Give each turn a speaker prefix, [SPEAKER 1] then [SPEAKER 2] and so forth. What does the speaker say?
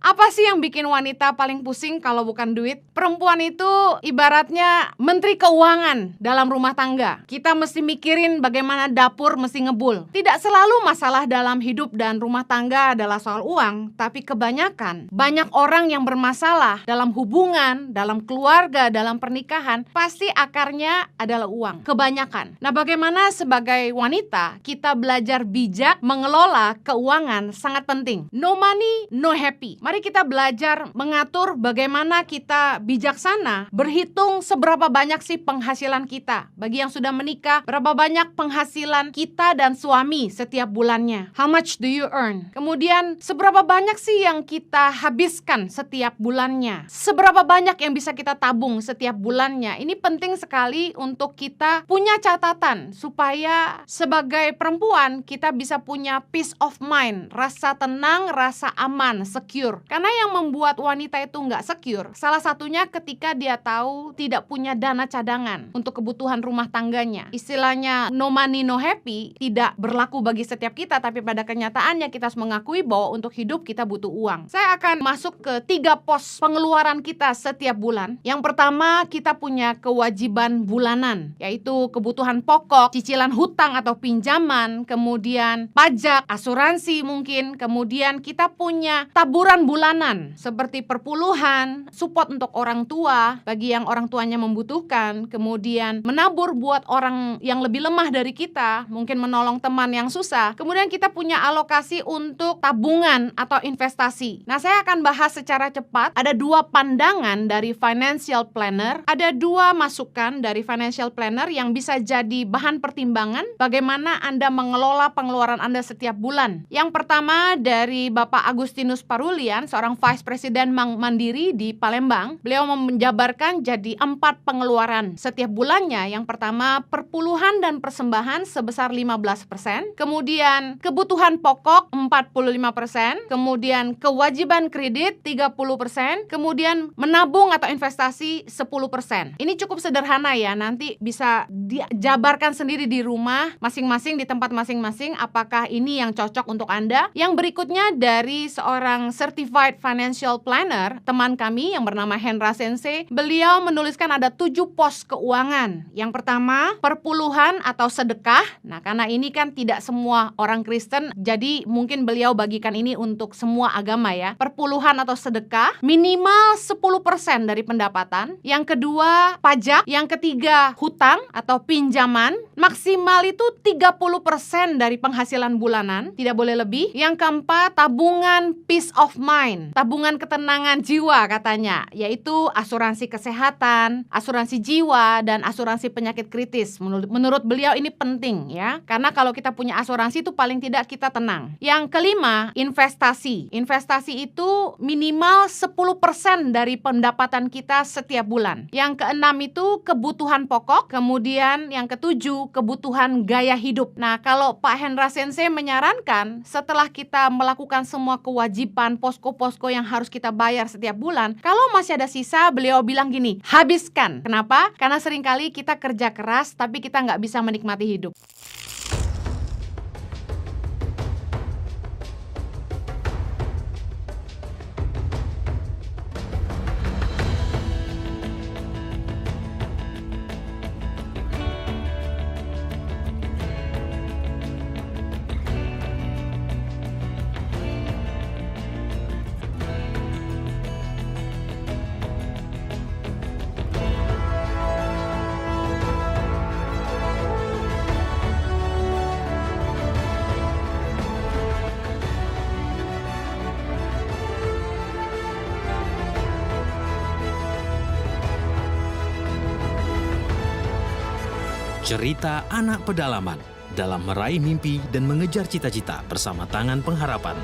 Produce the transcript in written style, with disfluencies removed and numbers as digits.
[SPEAKER 1] Apa sih yang bikin wanita paling pusing kalau bukan duit? Perempuan itu ibaratnya menteri keuangan dalam rumah tangga. Kita mesti mikirin bagaimana dapur mesti ngebul. Tidak selalu masalah dalam hidup dan rumah tangga adalah soal uang, tapi kebanyakan banyak orang yang bermasalah dalam hubungan, dalam keluarga, dalam pernikahan, pasti akarnya adalah uang. Kebanyakan. Nah, bagaimana sebagai wanita kita belajar bijak mengelola keuangan sangat penting. No money, no happy. Mari kita belajar mengatur bagaimana kita bijaksana berhitung seberapa banyak sih penghasilan kita. Bagi yang sudah menikah, berapa banyak penghasilan kita dan suami setiap bulannya. How much do you earn? Kemudian, seberapa banyak sih yang kita habiskan setiap bulannya? Seberapa banyak yang bisa kita tabung setiap bulannya? Ini penting sekali untuk kita punya catatan supaya sebagai perempuan kita bisa punya peace of mind, rasa tenang, rasa aman, secure. Karena yang membuat wanita itu nggak secure, salah satunya ketika dia tahu tidak punya dana cadangan untuk kebutuhan rumah tangganya. Istilahnya no money no happy tidak berlaku bagi setiap kita, tapi pada kenyataannya kita harus mengakui bahwa untuk hidup kita butuh uang. Saya akan masuk ke 3 pos pengeluaran kita setiap bulan. Yang pertama, kita punya kewajiban bulanan, yaitu kebutuhan pokok, cicilan hutang atau pinjaman, kemudian pajak, asuransi mungkin, kemudian kita punya taburan bulanan seperti perpuluhan, support untuk orang tua bagi yang orang tuanya membutuhkan, kemudian menabur buat orang yang lebih lemah dari kita, mungkin menolong teman yang susah. Kemudian kita punya alokasi untuk tabungan atau investasi. Nah, saya akan bahas secara cepat. Ada 2 pandangan dari financial planner, ada 2 masukan dari financial planner yang bisa jadi bahan pertimbangan bagaimana Anda mengelola pengeluaran Anda setiap bulan. Yang pertama dari Bapak Agustinus Parulian, seorang Vice President Bank Mandiri di Palembang. Beliau menjabarkan jadi 4 pengeluaran setiap bulannya. Yang pertama, perpuluhan dan persembahan sebesar 15%, kemudian kebutuhan pokok 45%, kemudian kewajiban kredit 30%, kemudian menabung atau investasi 10%. Ini cukup sederhana ya, nanti bisa dijabarkan sendiri di rumah masing-masing, di tempat masing-masing apakah ini yang cocok untuk Anda. Yang berikutnya dari seorang certified financial planner, teman kami yang bernama Hendra Sensei. Beliau menuliskan ada 7 pos keuangan. Yang pertama, perpuluhan atau sedekah. Nah, karena ini kan tidak semua orang Kristen, jadi mungkin beliau bagikan ini untuk semua agama ya. Perpuluhan atau sedekah minimal 10% dari pendapatan. Yang kedua, pajak. Yang ketiga, hutang atau pinjaman. Maksimal itu 30% dari penghasilan bulanan, tidak boleh lebih. Yang keempat, tabungan peace of mind, tabungan ketenangan jiwa katanya, yaitu asuransi kesehatan, asuransi jiwa, dan asuransi penyakit kritis. Menurut beliau ini penting ya, karena kalau kita punya asuransi itu paling tidak kita tenang. Yang kelima, investasi. Investasi itu minimal 10% dari pendapatan kita setiap bulan. Yang keenam itu kebutuhan pokok, kemudian yang ketujuh kebutuhan gaya hidup. Nah, kalau Pak Hendra Sensei menyarankan setelah kita melakukan semua kewajiban posko-posko yang harus kita bayar setiap bulan, kalau masih ada sisa, beliau bilang gini, habiskan. Kenapa? Karena seringkali kita kerja keras tapi kita nggak bisa menikmati hidup.
[SPEAKER 2] Cerita anak pedalaman dalam meraih mimpi dan mengejar cita-cita bersama Tangan Pengharapan.